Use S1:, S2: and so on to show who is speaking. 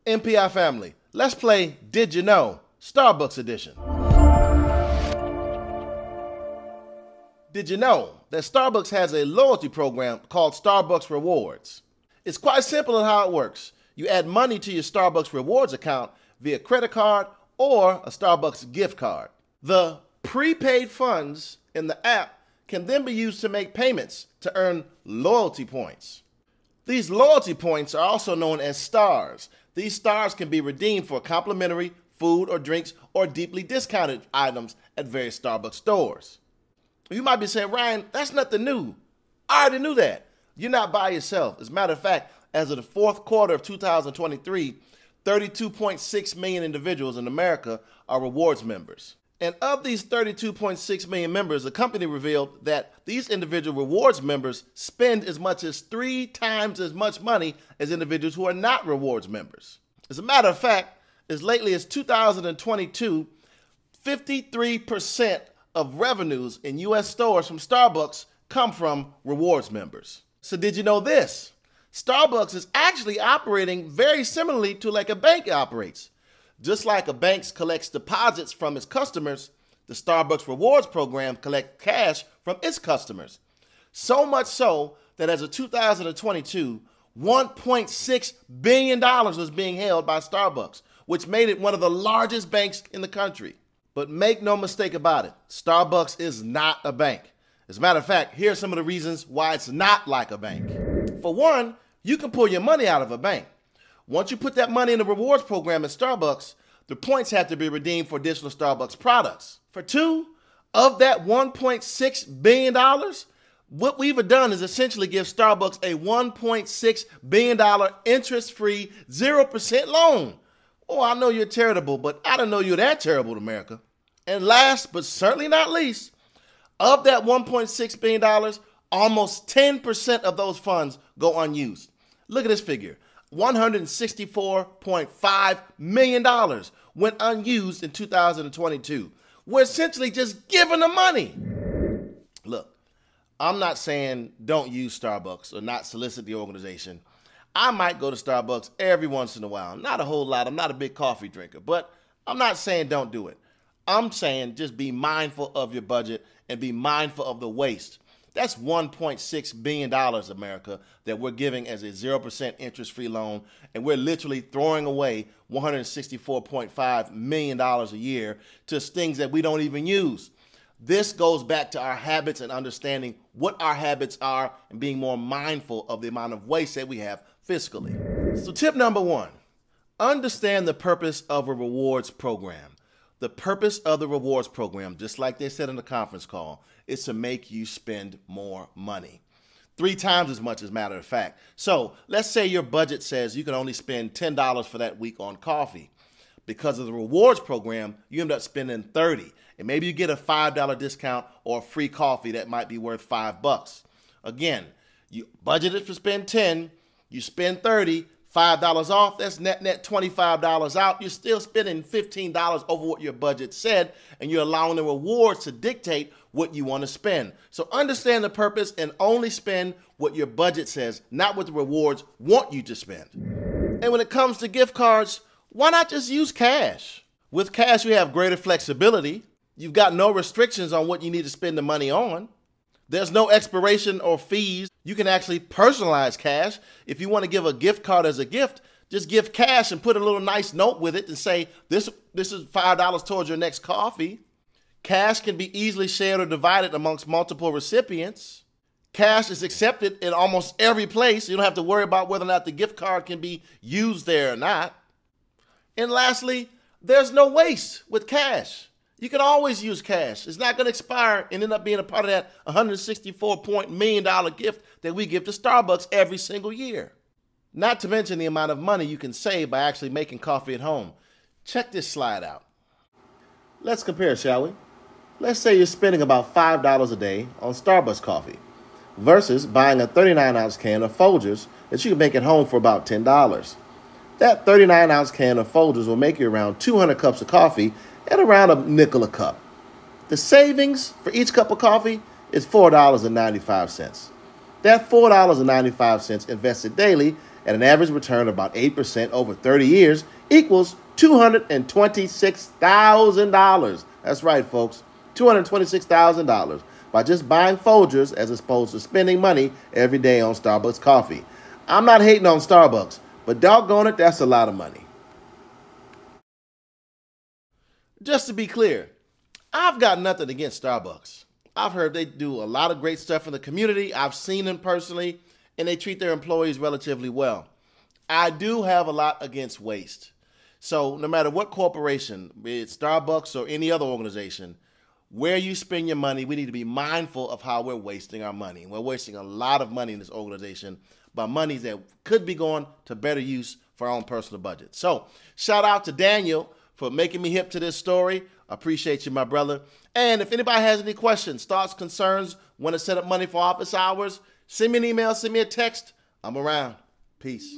S1: MPI family, let's play Did You Know? Starbucks edition. Did you know that Starbucks has a loyalty program called Starbucks Rewards? It's quite simple in how it works. You add money to your Starbucks Rewards account via credit card or a Starbucks gift card. The prepaid funds in the app can then be used to make payments to earn loyalty points. These loyalty points are also known as stars. These stars can be redeemed for complimentary food or drinks or deeply discounted items at various Starbucks stores. You might be saying, Ryan, that's nothing new. I already knew that. You're not by yourself. As a matter of fact, as of the fourth quarter of 2023, 32.6 million individuals in America are rewards members. And of these 32.6 million members, the company revealed that these individual rewards members spend as much as 3 times as much money as individuals who are not rewards members. As a matter of fact, as lately as 2022, 53% of revenues in U.S. stores from Starbucks come from rewards members. So did you know this? Starbucks is actually operating very similarly to like a bank operates. Just like a bank collects deposits from its customers, the Starbucks Rewards program collects cash from its customers. So much so that as of 2022, $1.6 billion was being held by Starbucks, which made it one of the largest banks in the country. But make no mistake about it, Starbucks is not a bank. As a matter of fact, here are some of the reasons why it's not like a bank. For one, you can pull your money out of a bank. Once you put that money in the rewards program at Starbucks, the points have to be redeemed for additional Starbucks products. For two, of that $1.6 billion, what we've done is essentially give Starbucks a $1.6 billion interest-free 0% loan. Oh, I know you're terrible, but I don't know you're that terrible to America. And last, but certainly not least, of that $1.6 billion, almost 10% of those funds go unused. Look at this figure. $164.5 million went unused in 2022. We're essentially just giving the money. Look, I'm not saying don't use Starbucks or not solicit the organization. I might go to Starbucks every once in a while. Not a whole lot. I'm not a big coffee drinker, but I'm not saying don't do it. I'm saying just be mindful of your budget and be mindful of the waste. That's $1.6 billion, America, that we're giving as a 0% interest-free loan, and we're literally throwing away $164.5 million a year to things that we don't even use. This goes back to our habits and understanding what our habits are and being more mindful of the amount of waste that we have fiscally. So tip number one, understand the purpose of a rewards program. The purpose of the rewards program, just like they said in the conference call, is to make you spend more money. 3 times as much, as a matter of fact. So let's say your budget says you can only spend $10 for that week on coffee. Because of the rewards program, you end up spending $30. And maybe you get a $5 discount or a free coffee that might be worth $5. Again, you budgeted to spend $10, you spend $30, $5 off, that's net $25 out. You're still spending $15 over what your budget said, and you're allowing the rewards to dictate what you want to spend. So understand the purpose and only spend what your budget says, not what the rewards want you to spend. And when it comes to gift cards, why not just use cash? With cash, you have greater flexibility. You've got no restrictions on what you need to spend the money on. There's no expiration or fees. You can actually personalize cash. If you want to give a gift card as a gift, just give cash and put a little nice note with it and say, this is $5 towards your next coffee. Cash can be easily shared or divided amongst multiple recipients. Cash is accepted in almost every place. You don't have to worry about whether or not the gift card can be used there or not. And lastly, there's no waste with cash. You can always use cash. It's not going to expire and end up being a part of that $164 million gift that we give to Starbucks every single year. Not to mention the amount of money you can save by actually making coffee at home. Check this slide out. Let's compare, shall we? Let's say you're spending about $5 a day on Starbucks coffee versus buying a 39-ounce can of Folgers that you can make at home for about $10. That 39-ounce can of Folgers will make you around 200 cups of coffee at around $0.05 a cup. The savings for each cup of coffee is $4.95. That $4.95 invested daily at an average return of about 8% over 30 years equals $226,000. That's right, folks, $226,000 by just buying Folgers as opposed to spending money every day on Starbucks coffee. I'm not hating on Starbucks, but doggone it, that's a lot of money. Just to be clear, I've got nothing against Starbucks. I've heard they do a lot of great stuff in the community. I've seen them personally, and they treat their employees relatively well. I do have a lot against waste. So no matter what corporation, be it Starbucks or any other organization, where you spend your money, we need to be mindful of how we're wasting our money. We're wasting a lot of money in this organization by monies that could be going to better use for our own personal budget. So shout out to Daniel for making me hip to this story. I appreciate you, my brother. And if anybody has any questions, thoughts, concerns, want to set up money for office hours, send me an email, send me a text. I'm around. Peace.